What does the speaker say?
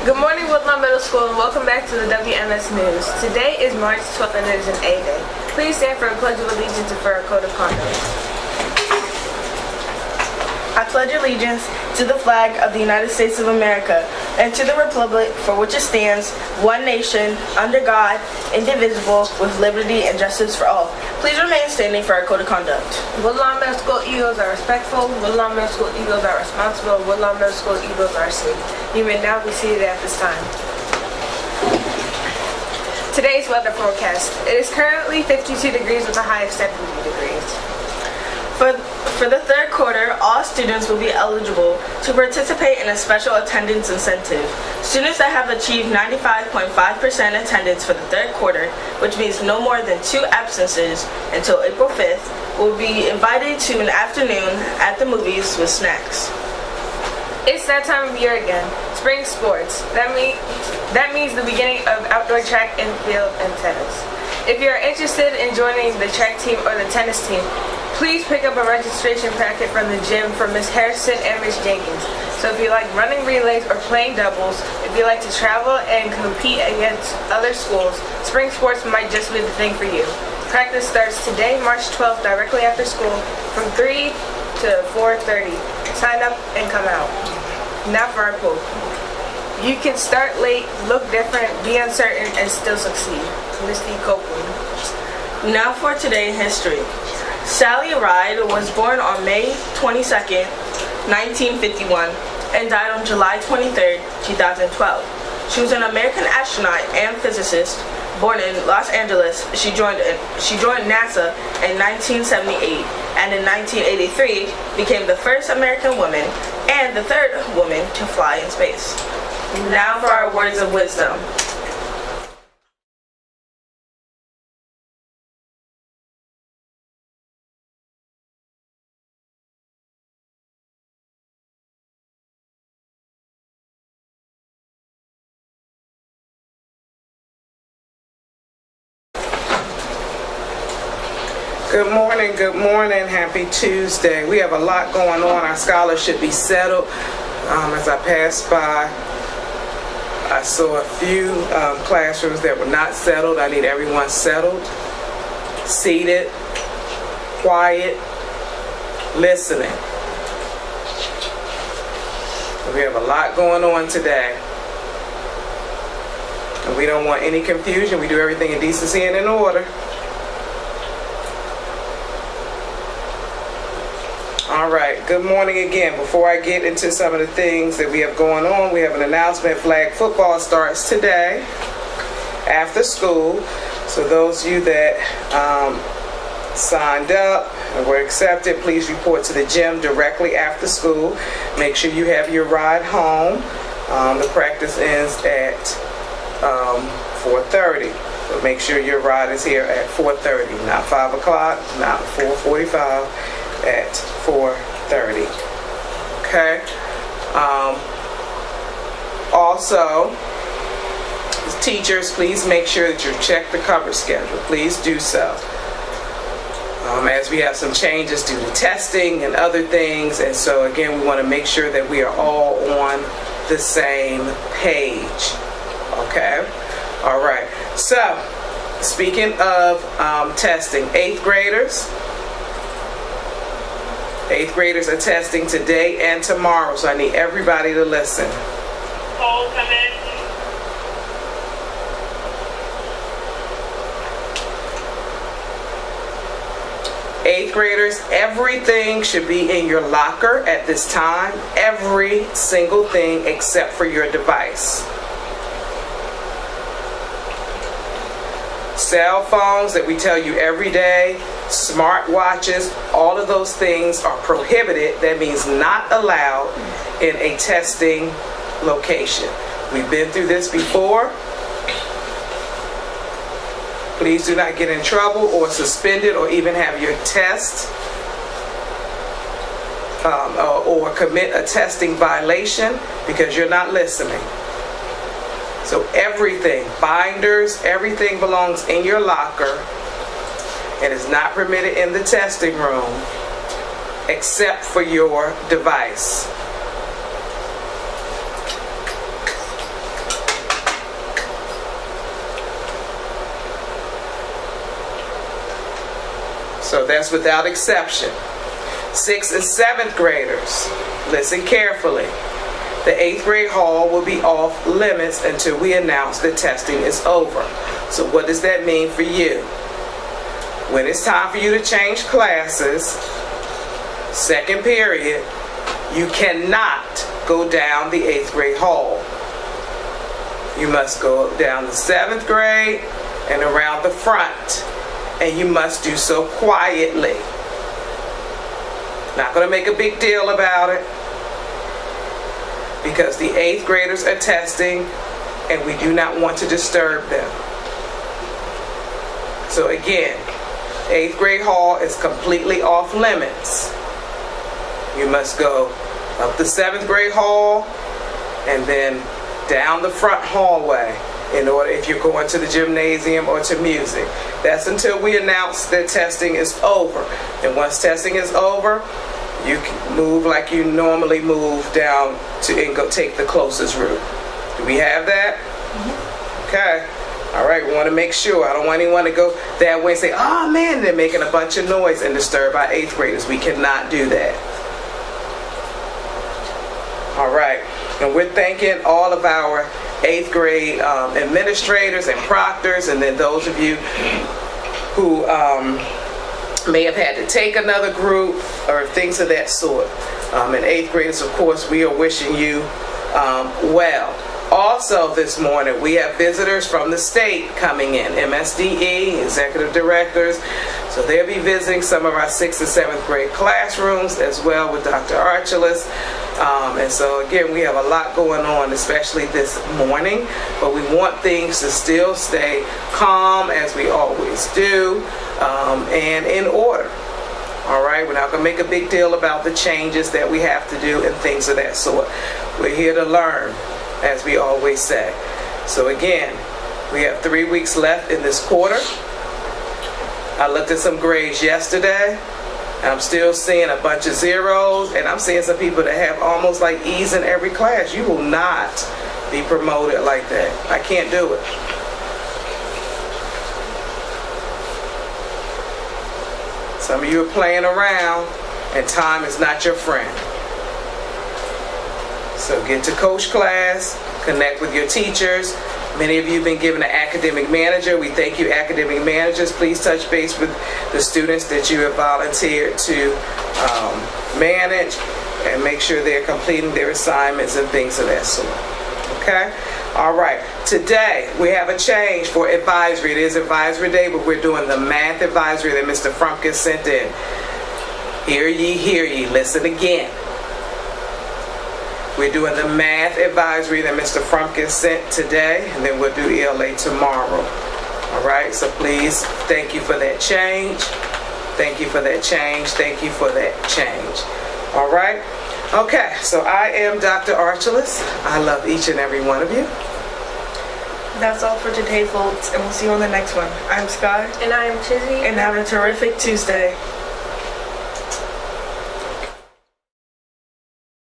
Good morning, Woodlawn Middle School, and welcome back to the WMS News. Today is March 12th, and it is an A Day. Please stand for a pledge of allegiance and for a code of conduct. I pledge allegiance to the flag of the United States of America and to the republic for which it stands, one nation, under God, indivisible, with liberty and justice for all. Please remain standing for our code of conduct. Woodlawn Middle School Eagles are respectful. Woodlawn Middle School Eagles are responsible. Woodlawn Middle School Eagles are safe. You may now be seated at this time. Today's weather forecast. It is currently 52 degrees with a high of 70 degrees. For the third quarter, all students will be eligible to participate in a special attendance incentive. Students that have achieved 95.5% attendance for the third quarter, which means no more than 2 absences until April 5th, will be invited to an afternoon at the movies with snacks. It's that time of year again. Spring sports. That means the beginning of outdoor track and field and tennis. If you are interested in joining the track team or the tennis team, please pick up a registration packet from the gym for Ms. Harrison and Ms. Jenkins. So if you like running relays or playing doubles, if you like to travel and compete against other schools, spring sports might just be the thing for you. Practice starts today, March 12th, directly after school from 3 to 4:30. Sign up and come out. Now for our quote. You can start late, look different, be uncertain, and still succeed. Misty Copeland. Now for today in history. Sally Ride was born on May 22nd, 1951, and died on July 23rd, 2012. She was an American astronaut and physicist. Born in Los Angeles, she joined NASA in 1978, and in 1983 became the first American woman and the third woman to fly in space. Now for our words of wisdom. Good morning, happy Tuesday. We have a lot going on. Our scholars should be settled. As I passed by, I saw a few classrooms that were not settled. I need everyone settled, seated, quiet, listening. We have a lot going on today. And we don't want any confusion. We do everything in decency and in order. All right, good morning again. Before I get into some of the things that we have going on, we have an announcement. Flag football starts today after school. So those of you that signed up and were accepted, please report to the gym directly after school. Make sure you have your ride home. The practice ends at 4:30. So make sure your ride is here at 4:30, not 5 o'clock, not 4:45. At 4:30. Okay. Also, teachers, please make sure that you check the cover schedule. Please do so. As we have some changes due to testing and other things, and so again, we want to make sure that we are all on the same page. Okay. All right. So, speaking of testing, 8th graders. 8th graders are testing today and tomorrow, so I need everybody to listen. Cole, come in. 8th graders, everything should be in your locker at this time. Every single thing except for your device. Cell phones that we tell you every day, smart watches, all of those things are prohibited. That means not allowed in a testing location. We've been through this before. Please do not get in trouble or suspended or even have your test or commit a testing violation because you're not listening. So everything, binders, everything belongs in your locker and is not permitted in the testing room except for your device. So that's without exception. 6th and 7th graders, listen carefully. The 8th grade hall will be off limits until we announce that testing is over. So what does that mean for you? When it's time for you to change classes, second period, you cannot go down the 8th grade hall. You must go down the 7th grade and around the front, and you must do so quietly. Not going to make a big deal about it, because the 8th graders are testing and we do not want to disturb them. So again, 8th grade hall is completely off limits. You must go up the 7th grade hall and then down the front hallway in order, if you're going to the gymnasium or to music. That's until we announce that testing is over. And once testing is over, you can move like you normally move down to and go take the closest route. Do we have that? Mm-hmm. Okay. All right, we want to make sure. I don't want anyone to go that way and say, oh man, they're making a bunch of noise and disturb our 8th graders. We cannot do that. All right. And we're thanking all of our 8th grade administrators and proctors, and then those of you who may have had to take another group or things of that sort. And 8th graders, of course, we are wishing you well. Also this morning, we have visitors from the state coming in, MSDE, executive directors. So they'll be visiting some of our 6th and 7th grade classrooms as well with Dr. Archulus. And so again, we have a lot going on, especially this morning, but we want things to still stay calm as we always do, and in order. All right, we're not going to make a big deal about the changes that we have to do and things of that sort. We're here to learn, as we always say. So again, we have 3 weeks left in this quarter. I looked at some grades yesterday, and I'm still seeing a bunch of zeros, and I'm seeing some people that have almost like E's in every class. You will not be promoted like that. I can't do it. Some of you are playing around, and time is not your friend. So get to coach class, connect with your teachers. Many of you have been given an academic manager. We thank you, academic managers. Please touch base with the students that you have volunteered to manage and make sure they're completing their assignments and things of that sort. Okay? All right. Today, we have a change for advisory. It is advisory day, but we're doing the math advisory that Mr. Frumpkin sent in. Hear ye, listen again. We're doing the math advisory that Mr. Frumpkin sent today, and then we'll do ELA tomorrow. All right, so please, thank you for that change. Thank you for that change. Thank you for that change. All right? Okay, so I am Dr. Archulus. I love each and every one of you. That's all for today, folks, and we'll see you on the next one. I'm Sky. And I am Chizzy. And have a terrific Tuesday.